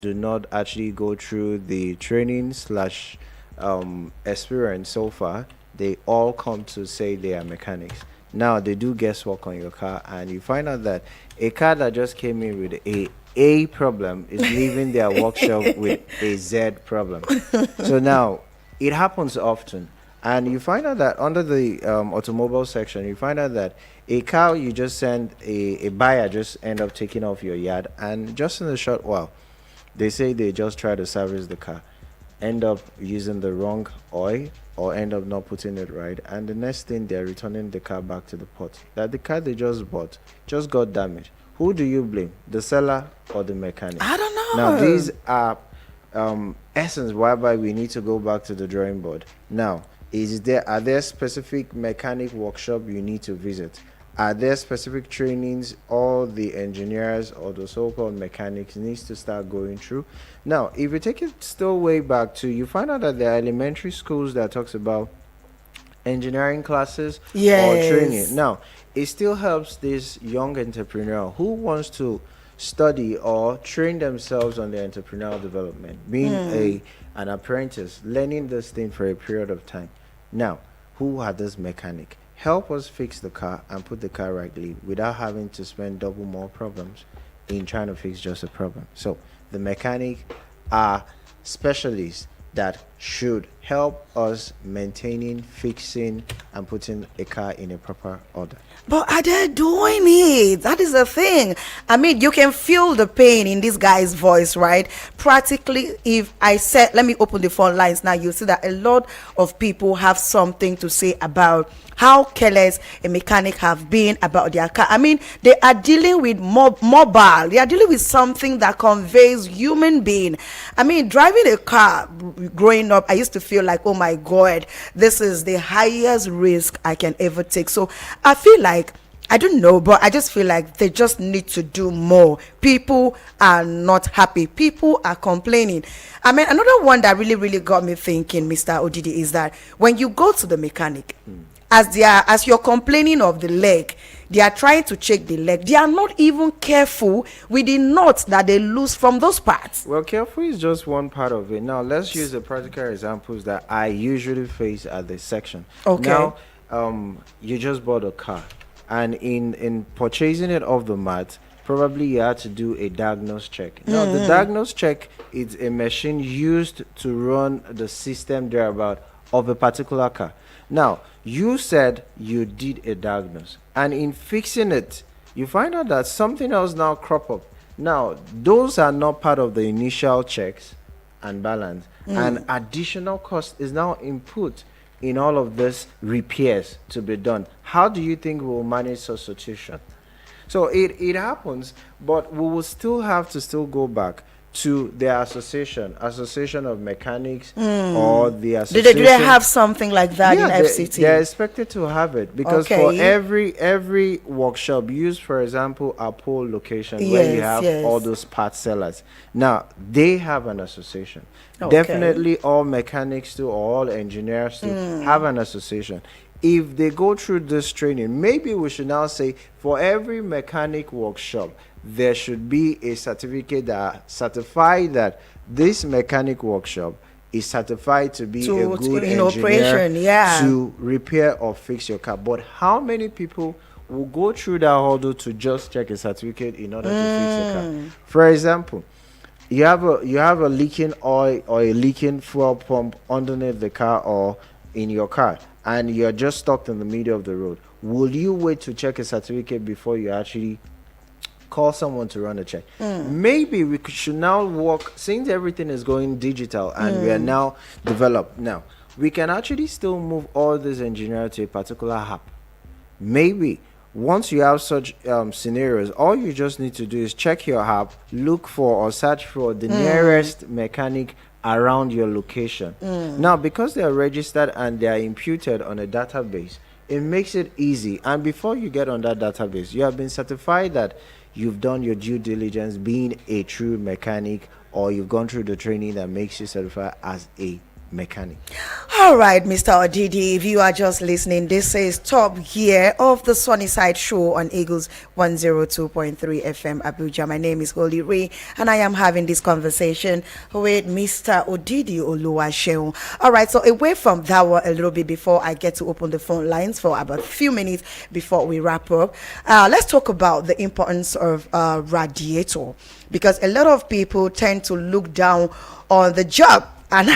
do not actually go through the training slash experience so far, they all come to say they are mechanics. Now they do guesswork on your car, and you find out that a car that just came in with a problem is leaving their workshop with a Z problem. So now it happens often, and you find out that under the automobile section, you find out that a car you just send a buyer just end up taking off your yard, and just in a short while, they say they just try to service the car, end up using the wrong oil or end up not putting it right, and the next thing they're returning the car back to the port. That the car they just bought just got damaged. Who do you blame? The seller or the mechanic? I don't Now know. these are essence whereby we need to go back to the drawing board. Now, are there specific mechanic workshop you need to visit? Are there specific trainings all the engineers or the so-called mechanics needs to start going through? Now, if you take it still way back to, you find out that there are elementary schools that talks about engineering classes or training. Yes. Now, it still helps this young entrepreneur who wants to study or train themselves on their entrepreneurial development, being a an apprentice, learning this thing for a period of time. Now, who are this mechanic? Help us fix the car and put the car rightly without having to spend double more problems in trying to fix just a problem. So the mechanic are specialists that should help us maintaining, fixing, and putting a car in a proper order. But are they doing it? That is the thing. I mean, you can feel the pain in this guy's voice, right? Practically, if I said, let me open the phone lines now, you see that a lot of people have something to say about how careless a mechanic have been about their car. I mean, they are dealing with mobile. They are dealing with something that conveys human being. I mean, driving a car growing up, I used to feel like, oh my God, this is the highest risk I can ever take. So I feel like, I don't know, but I just feel like they just need to do more. People are not happy. People are complaining. I mean, another one that really, really got me thinking, Mr. Odidi, is that when you go to the mechanic, as you're complaining of the leg, they are trying to check the leg. They are not even careful with the nuts that they lose from those parts. Well, careful is just one part of it. Now, let's use the practical examples that I usually face at this section. Okay. Now, you just bought a car, and in purchasing it off the mat, probably you had to do a diagnose check. Now, the diagnose check is a machine used to run the system thereabout of a particular car. Now, you said you did a diagnose, and in fixing it, you find out that something else now crop up. Now, those are not part of the initial checks and balance, and additional cost is now input in all of this repairs to be done. How do you think we'll manage substitution? So it happens, but we will still have to still go back to the association of mechanics, or the Do they have something like that in yeah, FCT? they're expected to have it because for Okay. every workshop, use for example a pole location where you Yes, have yes. all those part sellers. Now they have an association. Okay. Definitely, all mechanics do, or all engineers do have an association. If they go through this training, maybe we should now say for every mechanic workshop, there should be a certificate that certify that this mechanic workshop is certified to be To- a good in engineer operation, yeah. to repair or fix your car. But how many people will go through that hurdle to just check a certificate in order to fix a car? For example, you have a leaking oil or a leaking fuel pump underneath the car or in your car, and you're just stuck in the middle of the road. Will you wait to check a certificate before you actually call someone to run a check? Maybe we should now work, since everything is going digital and we are now developed. Now we can actually still move all this engineering to a particular app. Maybe once you have such scenarios, all you just need to do is check your app, look for or search for the nearest mechanic around your location. Now, because they are registered and they are imputed on a database, it makes it easy. And before you get on that database, you have been certified that you've done your due diligence being a true mechanic, or you've gone through the training that makes you certified as a mechanic. All right, Mr. Odidi, if you are just listening, this is Top Gear of the Sunnyside Show on Eagles 102.3 FM Abuja. My name is Holy Ray, and I am having this conversation with Mr. Odidi Oluwaseun. All right, so away from that one a little bit before I get to open the phone lines for about a few minutes before we wrap up, let's talk about the importance of radiator, because a lot of people tend to look down on the job and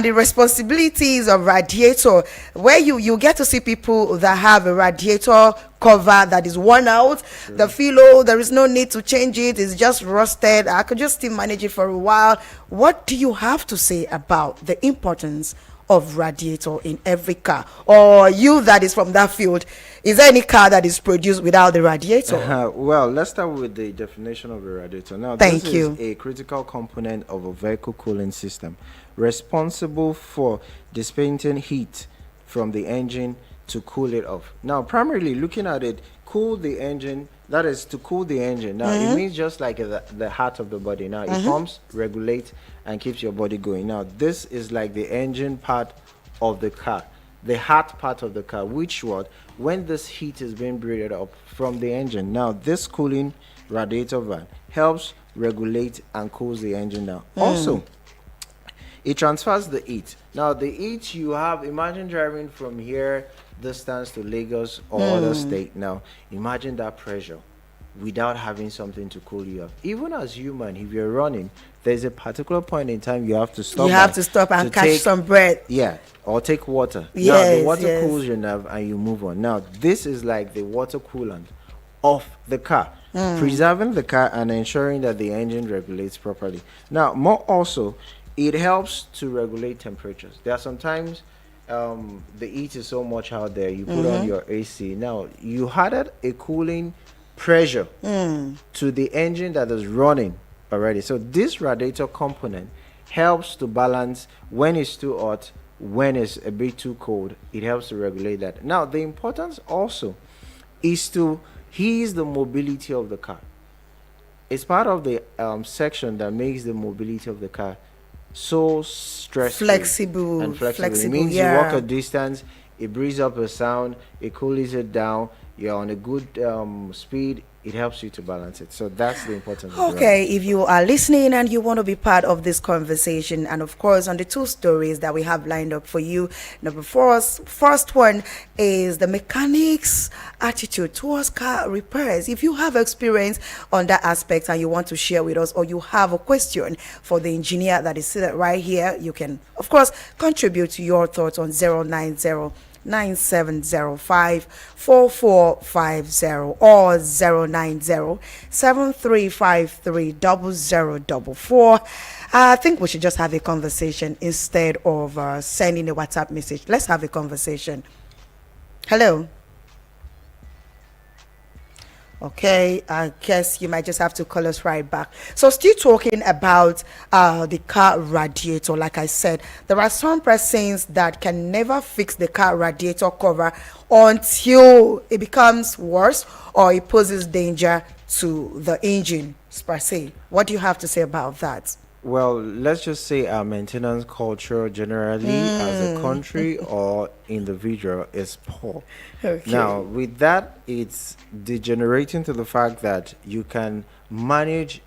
the responsibilities of radiator, where you get to see people that have a radiator cover that is worn out. The feel, oh, there is no need to change it, it's just rusted, I could just still manage it for a while. What do you have to say about the importance of radiator in every car? Or you that is from that field, is there any car that is produced without the radiator? Well, let's start with the definition of a radiator. Now, Thank this you. is a critical component of a vehicle cooling system responsible for dissipating heat from the engine to cool it off. Now, primarily looking at it, cool the engine, that is to cool the engine. Now, it means just like the heart of the body. Now, it pumps, regulates, and keeps your body going. Now, this is like the engine part of the car, the heart part of the car, which what, when this heat is being breathed up from the engine, now this cooling radiator van helps regulate and cools the engine down. Also, it transfers the heat. Now, the heat you have, imagine driving from here distance to Lagos or other state. Now, imagine that pressure without having something to cool you off. Even as human, if you're running, there's a particular point in time you have to stop. You have to stop and catch some breath. Yeah, or take water. Now, Yes, the water yes. cools your nerve and you move on. Now, this is like the water coolant of the car, preserving the car and ensuring that the engine regulates properly. Now, more also, it helps to regulate temperatures. There are sometimes the heat is so much out there, you put on your AC. Now, you added a cooling pressure to the engine that is running already. So this radiator component helps to balance when it's too hot, when it's a bit too cold. It helps to regulate that. Now, the importance also is to ease the mobility of the car. It's part of the section that makes the mobility of the car so stressful Flexible, and flexible. flexible, It means yeah. you walk a distance, it breathes up a sound, it cools it down, you're on a good speed, it helps you to balance it. So that's the importance of the Okay, if you are listening and you want to be part of this conversation, and of course on the two stories that we have lined up for you, first one is the mechanic's attitude towards car repairs. If you have experience on that aspect and you want to share with us, or you have a question for the engineer that is seated right here, you can of course contribute to your thoughts on 090-9705-4450 or 090-7353-0044. I think we should just have a conversation instead of sending a WhatsApp message. Let's have a conversation. Hello. Okay, I guess you might just have to call us right back. So still talking about the car radiator, like I said, there are some persons that can never fix the car radiator cover until it becomes worse or it poses danger to the engine per se. What do you have to say about that? Well, let's just say our maintenance culture generally as a country or individual is poor. Okay. Now, with that, it's degenerating to the fact that you can manage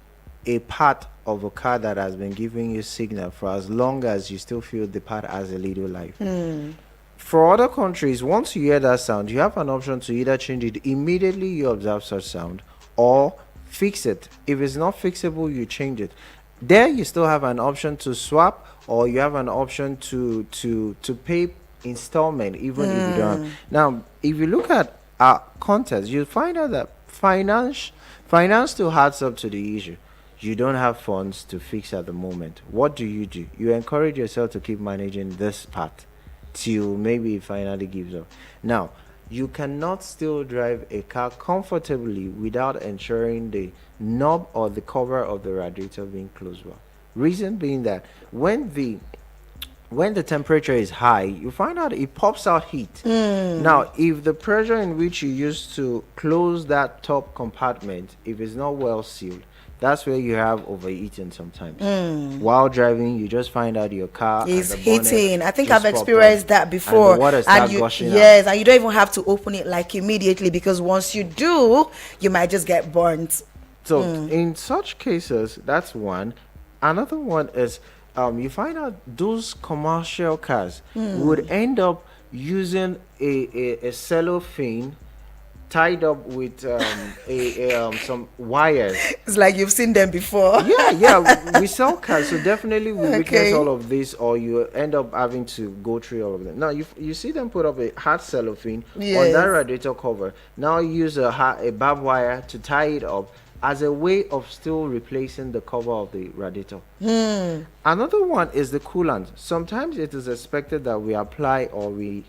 a part of a car that has been giving you signal for as long as you still feel the part has a little life. For other countries, once you hear that sound, you have an option to either change it immediately you observe such sound or fix it. If it's not fixable, you change it. There you still have an option to swap, or you have an option to pay installment even if you don't. Now, if you look at our context, you'll find out that finance still adds up to the issue. You don't have funds to fix at the moment. What do? You encourage yourself to keep managing this part till maybe it finally gives up. Now, you cannot still drive a car comfortably without ensuring the knob or the cover of the radiator being closed well. Reason being that when the temperature is high, you find out it pops out heat. Now, if the pressure in which you use to close that top compartment, if it's not well sealed, That's where you have overeating sometimes. While driving, you just find out your car It's and the bonnet hitting. I think just I've popped experienced up, that and before. the water And start you, gushing out. yes, and you don't even have to open it like immediately, because once you do, you might just get burnt. So in such cases, that's one. Another one is you find out those commercial cars would end up using a cellophane tied up with some wires. It's like you've seen them before. Yeah, we sell cars, so definitely we witness Okay. all of this, or you end up having to go through all of them. Now you see them put up a hard cellophane on that Yes. radiator cover. Now use a barbed wire to tie it up as a way of still replacing the cover of the radiator. Another one is the coolant. Sometimes it is expected that we apply or we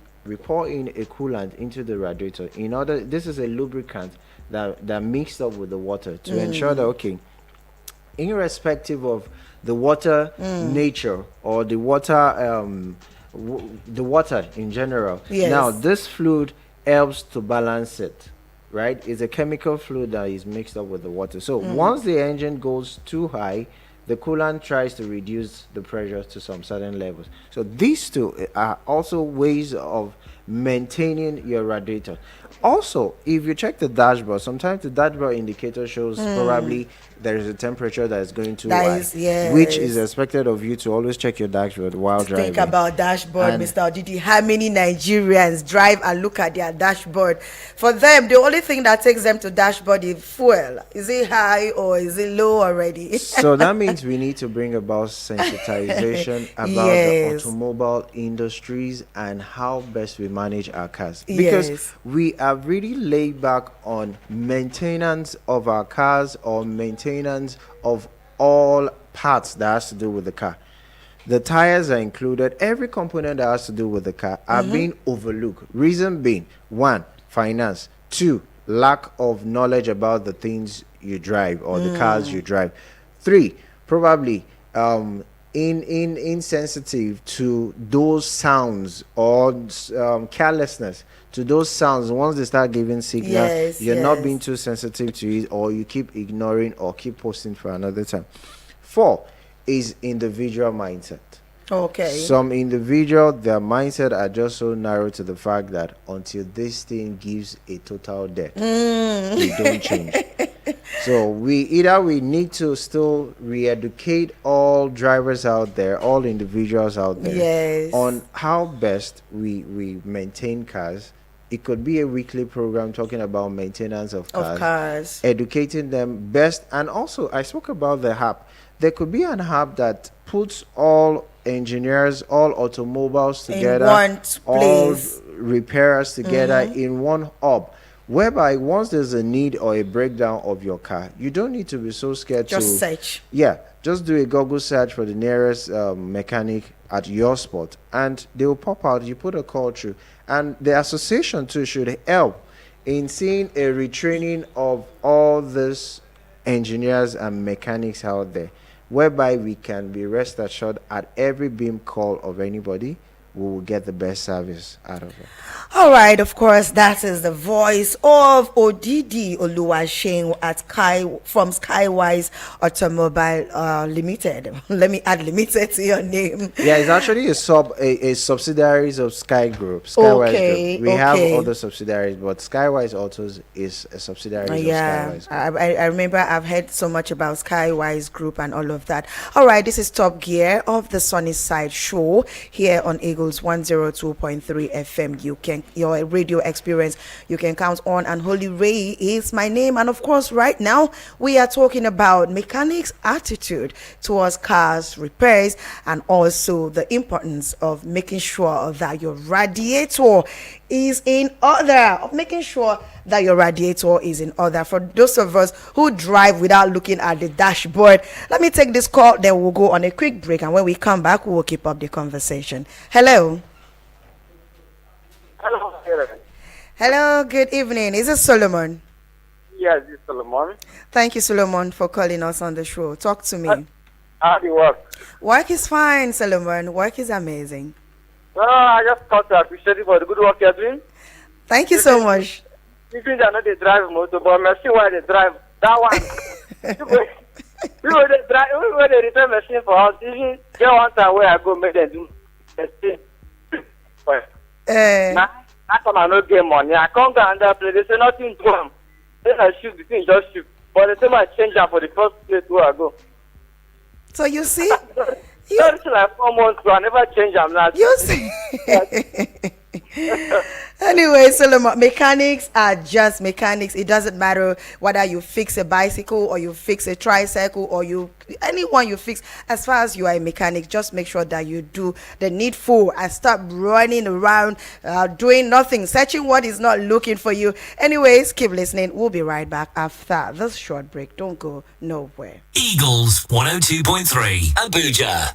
pour in a coolant into the radiator. In order, this is a lubricant that mixed up with the water to ensure that, okay, irrespective of the water nature or the water in general. Yes. Now this fluid helps to balance it, right? It's a chemical fluid that is mixed up with the water. So once the engine goes too high, the coolant tries to reduce the pressure to some certain levels. So these two are also ways of maintaining your radiator. Also, if you check the dashboard, sometimes the dashboard indicator shows probably there is a temperature that is going too That high, is- yes. which is expected of you to always check your dashboard while driving. Think about dashboard, And- Mr. Odidi. How many Nigerians drive and look at their dashboard? For them, the only thing that takes them to dashboard is fuel. Is it high or is it low already? So that means we need to bring about sensitization about Yes. the automobile industries and how best we manage our cars, because Yes. we are really laid back on maintenance of our cars or maintenance of all parts that has to do with the car. The tires are included. Every component that has to do with the car are being overlooked. Reason being, one, finance. Two, lack of knowledge about the things you drive or the cars you drive. Three, probably insensitive to those sounds or carelessness to those sounds. Once they start giving signal, Yes, you're not yes. being too sensitive to it, or you keep ignoring or keep posting for another time. Four is individual mindset. Okay. Some individual, their mindset are just so narrow to the fact that until this thing gives a total death, they don't change. So we need to still re-educate all drivers out there, all individuals out there, Yes. on how best we maintain cars. It could be a weekly program talking about maintenance of cars, educating them best. And also, I spoke about the app. There could be an app that puts all engineers, all automobiles In together, one all place. repairers together in one hub, whereby once there's a need or a breakdown of your car, you don't need to be so scared Just to search. just do a Google search for the nearest mechanic at your spot, and they will pop out. You put a call through, and the association too should help in seeing a retraining of all these engineers and mechanics out there, whereby we can be rest assured at every beam call of anybody, we will get the best service out of it. All right, of course, that is the voice of Odidi Oluwaseun at from Skywise Automobile Limited. Let me add limited to your name. Yeah, it's actually a subsidiaries of Sky Group, Skywise Okay, Group. We have okay. other subsidiaries, but Skywise Autos is a subsidiary Yeah, of Skywise Group. I remember I've heard so much about Skywise Group and all of that. All right, this is Top Gear of the Sunny Side Show here on Eagles 102.3 FM. Your radio experience you can count on, and Holy Ray is my name. And of course, right now we are talking about mechanics' attitude towards cars repairs, and also the importance of making sure that your radiator is in order, for those of us who drive without looking at the dashboard. Let me take this call, then we'll go on a quick break, and when we come back, we'll keep up the conversation. Hello. Hello, good evening. Is it Solomon? Yes, this is Solomon. Thank you, Solomon, for calling us on the show. Talk to me. How do you work? Work is fine, Solomon. Work is amazing. I just thought to appreciate you for the good work you're doing. Thank you so much. Even they are not they drive motor, but I see why they drive. That one. We were the return machine for us. Even get one time where I go make them do machine. Now come I no get money. I come down and play. They say nothing to them. Then I shoot the thing, just shoot. But they say I change up for the first place where I go. So you see, It's like 4 months ago. I never change them now. you see. Anyway, Solomon, mechanics are just mechanics. It doesn't matter whether you fix a bicycle or you fix a tricycle or anyone you fix. As far as you are a mechanic, just make sure that you do the needful and stop running around doing nothing, searching what is not looking for you. Anyways, keep listening. We'll be right back after this short break. Don't go nowhere. Eagles 102.3 Abuja.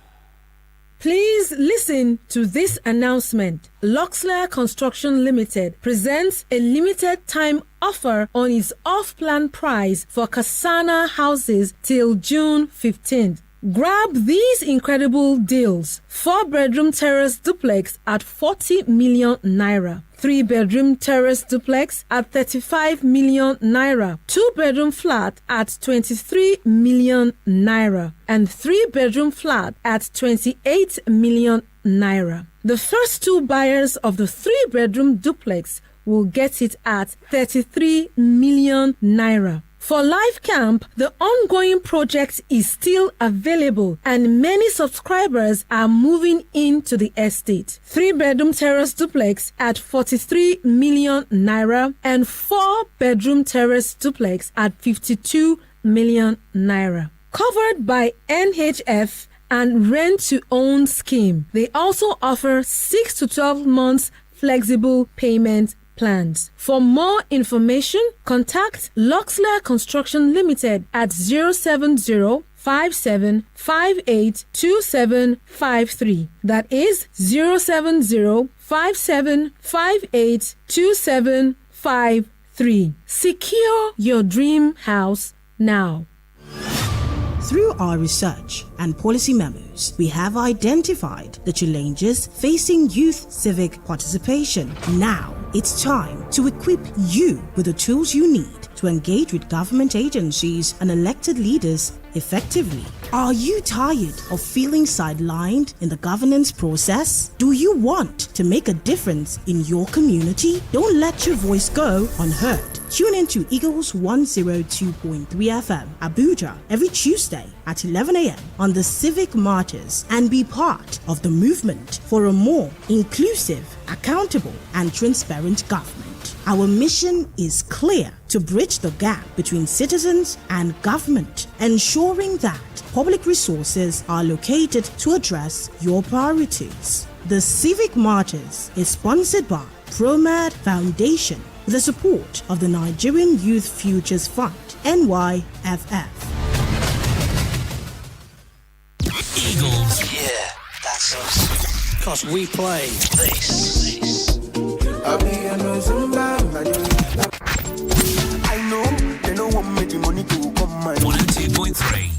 Please listen to this announcement. Luxler Construction Limited presents a limited time offer on its off-plan price for Kasana houses till June 15th. Grab these incredible deals. 4-bedroom terrace duplex at 40 million naira. 3-bedroom terrace duplex at 35 million naira. 2-bedroom flat at 23 million naira. And 3-bedroom flat at 28 million naira. The first 2 buyers of the 3-bedroom duplex will get it at 33 million naira. For Life Camp, the ongoing project is still available and many subscribers are moving into the estate. 3-bedroom terrace duplex at 43 million naira and 4-bedroom terrace duplex at 52 million naira. Covered by NHF and rent-to-own scheme. They also offer 6 to 12 months flexible payment plans. For more information, contact Luxler Construction Limited at 070 57582753. That is 070 57582753. Secure your dream house now. Through our research and policy memos, we have identified the challenges facing youth civic participation. Now, it's time to equip you with the tools you need to engage with government agencies and elected leaders effectively. Are you tired of feeling sidelined in the governance process? Do you want to make a difference in your community? Don't let your voice go unheard. Tune into Eagles 102.3 FM, Abuja, every Tuesday at 11 a.m. on the Civic Martyrs and be part of the movement for a more inclusive, accountable, and transparent government. Our mission is clear: to bridge the gap between citizens and government, ensuring that public resources are located to address your priorities. The Civic Martyrs is sponsored by ProMed Foundation with the support of the Nigerian Youth Futures Fund, NYFF. Eagles. Yeah, that's us. Because we play this. I know they don't want me the money to come my 102.3.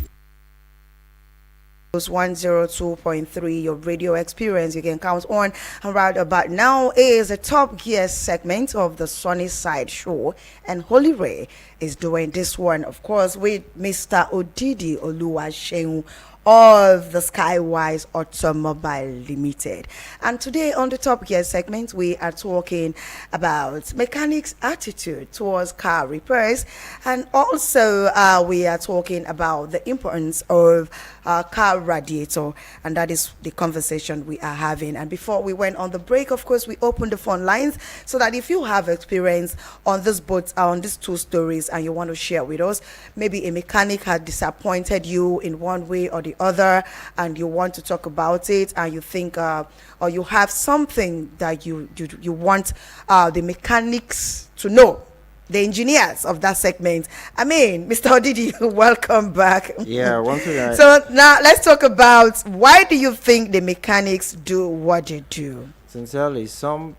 102.3, your radio experience you can count on. And right about now is a Top Gear segment of the Sunny Side Show, and Holy Ray is doing this one, of course, with Mr. Odidi Oluwaseun of the Skywise Automobile Limited. And today on the Top Gear segment, we are talking about mechanics' attitude towards car repairs, and also we are talking about the importance of car radiator, and that is the conversation we are having. And before we went on the break, of course, we opened the phone lines so that if you have experience on this boat, on these 2 stories, and you want to share with us, maybe a mechanic had disappointed you in one way or the other, and you want to talk about it, and you think or you have something that you want the mechanics to know, the engineers of that segment. I mean, Mr. Odidi, welcome back. Yeah, once again. So now let's talk about, why do you think the mechanics do what they do? Sincerely, some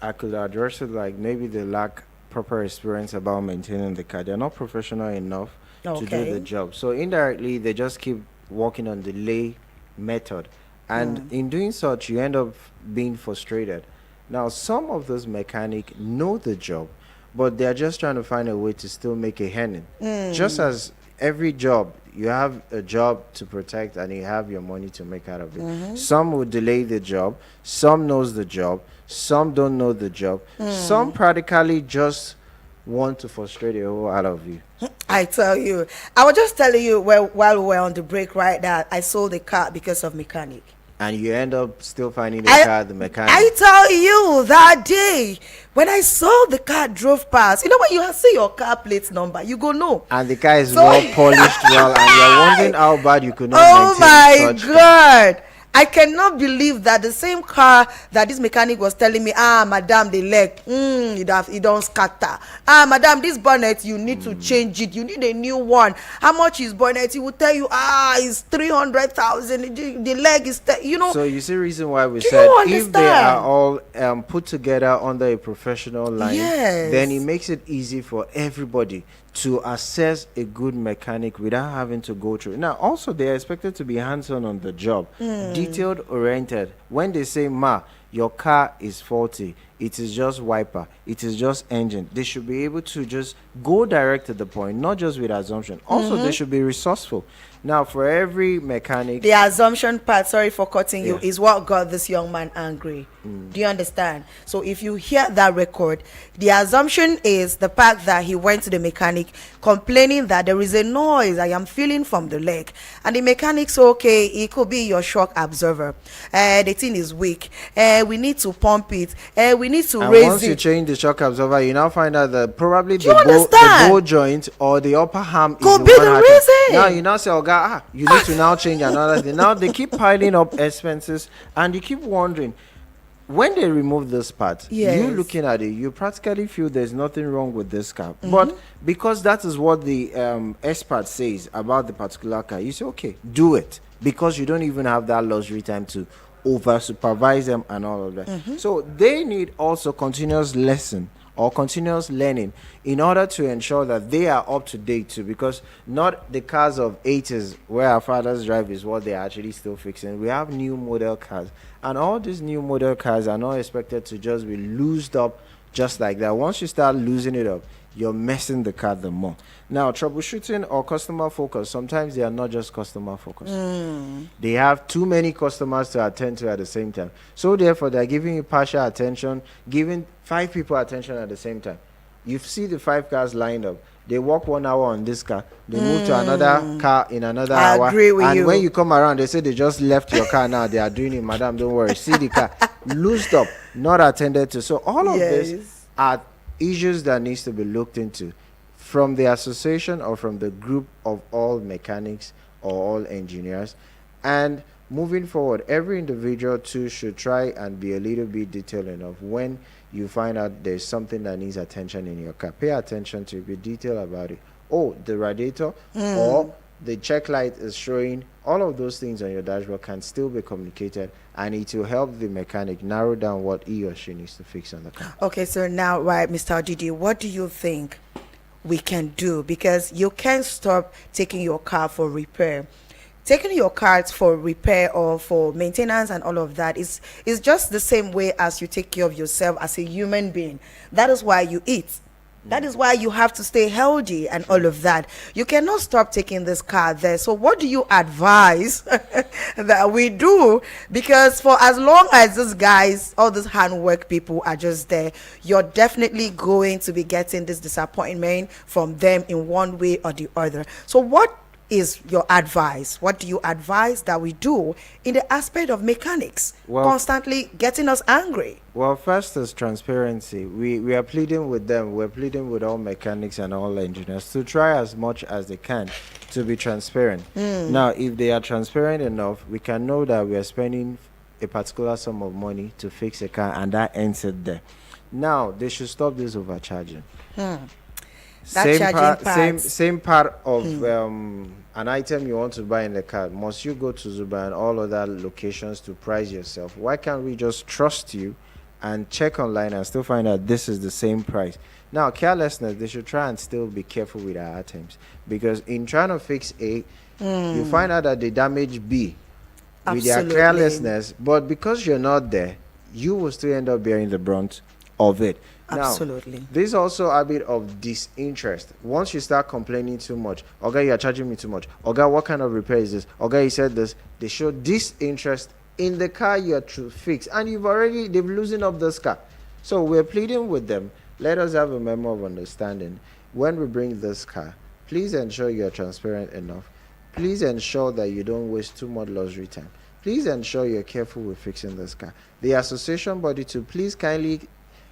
I could address it like maybe they lack proper experience about maintaining the car. They're not professional enough to do the job. So indirectly, they just keep working on the lay method. And in doing such, you end up being frustrated. Now, some of those mechanics know the job, but they're just trying to find a way to still make a earning. Just as every job, You have a job to protect, and you have your money to make out of it. Some will delay the job. Some knows the job. Some don't know the job. Some practically just want to frustrate the whole out of you. I tell you, I was just telling you while we were on the break, right, that I sold the car because of mechanic. And you end up still finding the car at the mechanic. I tell you, that day when I saw the car drove past, you know, when you see your car plate number, you go no. And the car is So- well polished, well, and you're wondering how bad you could not Oh maintain my such car. God. I cannot believe that the same car that this mechanic was telling me, madam, the leg, it don't scatter. Madam, this bonnet, you need to change it. You need a new one. How much is bonnet? He will tell you, it's 300,000. The leg is, So you see reason why we Do said you if they are understand? all put together under a professional line, Yes. then it makes it easy for everybody to assess a good mechanic without having to go through. Now, also, they are expected to be hands-on on the job, detailed oriented. When they say, your car is faulty, it is just wiper, it is just engine, they should be able to just go direct to the point, not just with assumption. Also, they should be resourceful. Now, for every mechanic, the assumption part, sorry for cutting you, Yeah. is what got this young man angry. Do you understand? So if you hear that record, the assumption is the fact that he went to the mechanic complaining that there is a noise I am feeling from the leg, and the mechanic's okay, it could be your shock absorber, the thing is weak, we need to pump it, we need to and raise once you it. change the shock absorber, you now find out that probably you the understand? bow joint or the upper arm Could is be one the hard- reason. Now you now say, you need to now change another thing. Now they keep piling up expenses, and you keep wondering. When they remove this part, you Yes. looking at it, you practically feel there's nothing wrong with this car. But because that is what the expert says about the particular car, you say, okay, do it. Because you don't even have that luxury time to over supervise them and all of that. So they need also continuous lesson or continuous learning in order to ensure that they are up to date too, because not the cars of 80s where our fathers drive is what they're actually still fixing. We have new model cars, and all these new model cars are not expected to just be loosed up just like that. Once you start losing it up, you're messing the car the more. Now, troubleshooting or customer focus, sometimes they are not just customer focused. They have too many customers to attend to at the same time. So therefore, they're giving you partial attention, giving 5 people attention at the same time. You see the 5 cars lined up. They walk 1 hour on this car. They move to another car in another I hour. agree with and you. when you come around, they say they just left your car now. They are doing it, madam. Don't worry. See the car. Loosed up, not attended to. So all of this Yes. are issues that needs to be looked into from the association or from the group of all mechanics or all engineers. And moving forward, every individual too should try and be a little bit detailed enough. When you find out there's something that needs attention in your car, pay attention to it, be detailed about it. Oh, the radiator or the check light is showing. All of those things on your dashboard can still be communicated, and it will help the mechanic narrow down what he or she needs to fix on the car. Okay, so now, right, Mr. Odidi, what do you think we can do? Because you can't stop taking your car for repair. Taking your cars for repair or for maintenance and all of that is just the same way as you take care of yourself as a human being. That is why you eat. That is why you have to stay healthy and all of that. You cannot stop taking this car there. So what do you advise that we do? Because for as long as these guys, all these handwork people are just there, you're definitely going to be getting this disappointment from them in one way or the other. So what is your advice? What do you advise that we do in the aspect of mechanics Well- constantly getting us angry? Well, first is transparency. We are pleading with them. We're pleading with all mechanics and all engineers to try as much as they can to be transparent. Now, if they are transparent enough, we can know that we are spending a particular sum of money to fix a car, and that ends it there. Now, they should stop this overcharging. That charging part. Same part of an item you want to buy in the car. Must you go to Zuba and all other locations to price yourself? Why can't we just trust you and check online and still find out this is the same price? Now, carelessness, they should try and still be careful with our items, because in trying to fix A, you find out that they damage B with their Absolutely. carelessness, but because you're not there, you will still end up bearing the brunt of it. Absolutely. Now, there's also a bit of disinterest. Once you start complaining too much, okay, you're charging me too much. Okay, what kind of repair is this? Okay, he said this. They show disinterest in the car you're to fix, and they've losing up this car. So we're pleading with them. Let us have a memo of understanding. When we bring this car, please ensure you're transparent enough. Please ensure that you don't waste too much luxury time. Please ensure you're careful with fixing this car. The association body to please kindly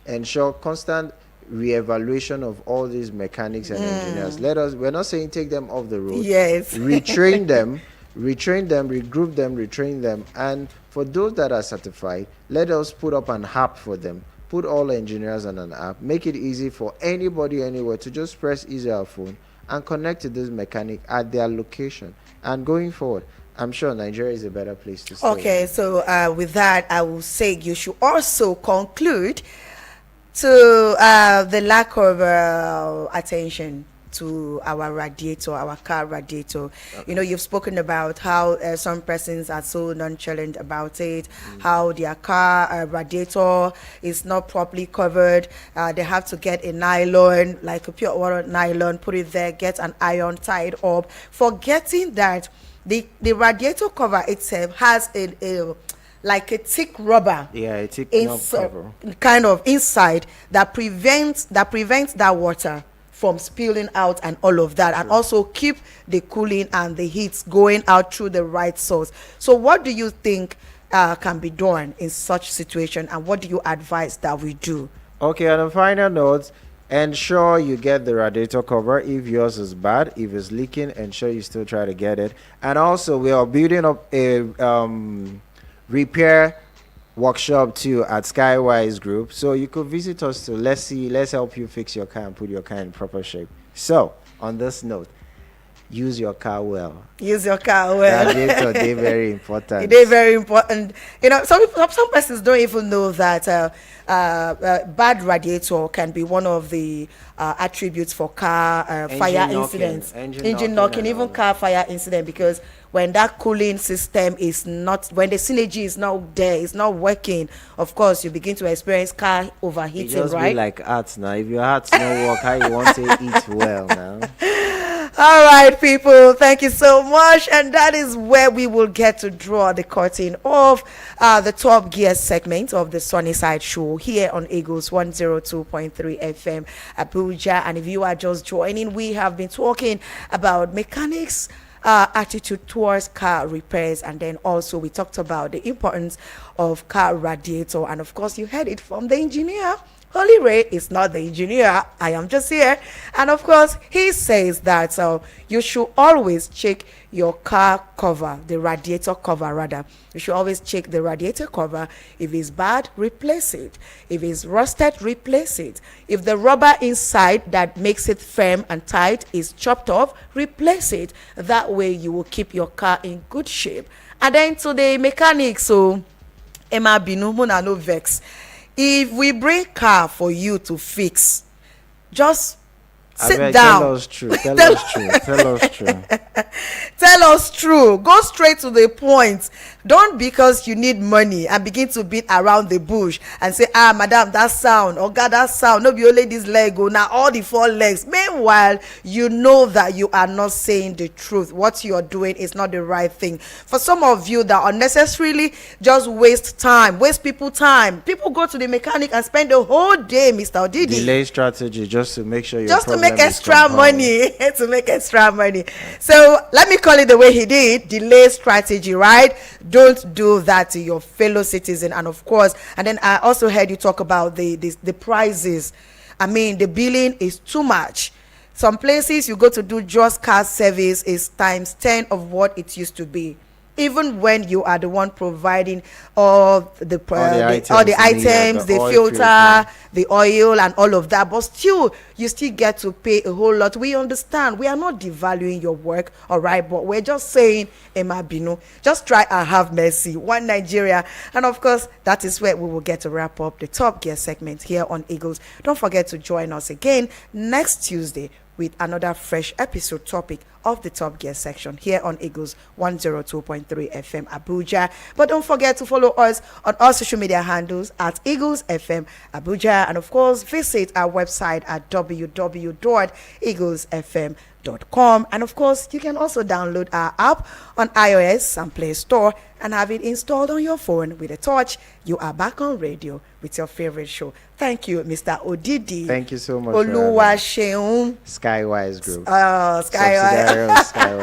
ensure constant re-evaluation of all these mechanics and engineers. We're not saying take them off the road. Yes. Retrain them, regroup them, retrain them. And for those that are certified, let us put up an app for them. Put all engineers on an app. Make it easy for anybody anywhere to just press easy our phone and connect to this mechanic at their location. And going forward, I'm sure Nigeria is a better place to stay. Okay, so with that, I will say you should also conclude to the lack of attention to our radiator, our car radiator. Okay. You know, you've spoken about how some persons are so nonchalant about it, how their car radiator is not properly covered. They have to get a nylon, like a pure water nylon, put it there, get an iron tied up, forgetting that the radiator cover itself has a like a thick rubber, a thick cover, kind of inside that prevents that water from spilling out and all of that. Sure. And also keep the cooling and the heat going out through the right source. So what do you think can be done in such situation, and what do you advise that we do? Okay, on a final note, ensure you get the radiator cover. If yours is bad, if it's leaking, ensure you still try to get it. And also, we are building up a repair workshop too at Skywise Group, so you could visit us too. Let's help you fix your car and put your car in proper shape. So on this note, use your car well. Use your car well. Radiator, they're very important. They're very important. You know, some persons don't even know that bad radiator can be one of the attributes for car fire incidents, engine knocking, even car fire incident, because when that cooling system is not, when the synergy is not there, it's not working, of course you begin to experience car overheating. It just right? Be like arts now. If your heart's not work, how you want to eat well now? All right, people, thank you so much. And that is where we will get to draw the curtain of the Top Gear segment of the Sunny Side Show here on Eagles 102.3 FM Abuja. And if you are just joining, we have been talking about mechanics attitude towards car repairs, and then also we talked about the importance of car radiator, and of course you heard it from the engineer. Holy Ray is not the engineer, I am just here. And of course he says that you should always check your car cover, the radiator cover rather. You should always check the radiator cover. If it's bad, replace it. If it's rusted, replace it. If the rubber inside that makes it firm and tight is chopped off, replace it. That way you will keep your car in good shape. And then to the mechanics, so Emma Binu Muna no vex. If we bring car for you to fix, just sit down. Tell us true. Tell us true. Tell us true. Tell us true. Go straight to the point. Don't, because you need money, and begin to beat around the bush and say, madam, that sound, or God, that sound, no be only this leg, go now all the four legs. Meanwhile, you know that you are not saying the truth. What you are doing is not the right thing. For some of you that unnecessarily just waste people time. People go to the mechanic and spend the whole day, Mr. Odidi. Delay strategy just to make sure you're just to make extra money. To make extra money. So let me call it the way he did. Delay strategy, right? Don't do that to your fellow citizen. And of course, and then I also heard you talk about the prices. I mean, the billing is too much. Some places you go to do just car service is times 10 of what it used to be. Even when you are the one providing all the items, the filter, the oil, and all of that, but still, you still get to pay a whole lot. We understand. We are not devaluing your work, all right? But we're just saying, Emma Binu, just try and have mercy. One Nigeria. And of course, that is where we will get to wrap up the Top Gear segment here on Eagles. Don't forget to join us again next Tuesday with another fresh episode topic of the Top Gear section here on Eagles 102.3 FM Abuja. But don't forget to follow us on all social media handles at Eagles FM Abuja, and of course visit our website at www.eaglesfm.com. And of course you can also download our app on iOS and Play Store and have it installed on your phone with a touch. You are back on radio with your favorite show. Thank you, Mr. Odidi. Thank you so much. Oluwaseun. Skywise Group. Skywise. Subsidiary of Skywise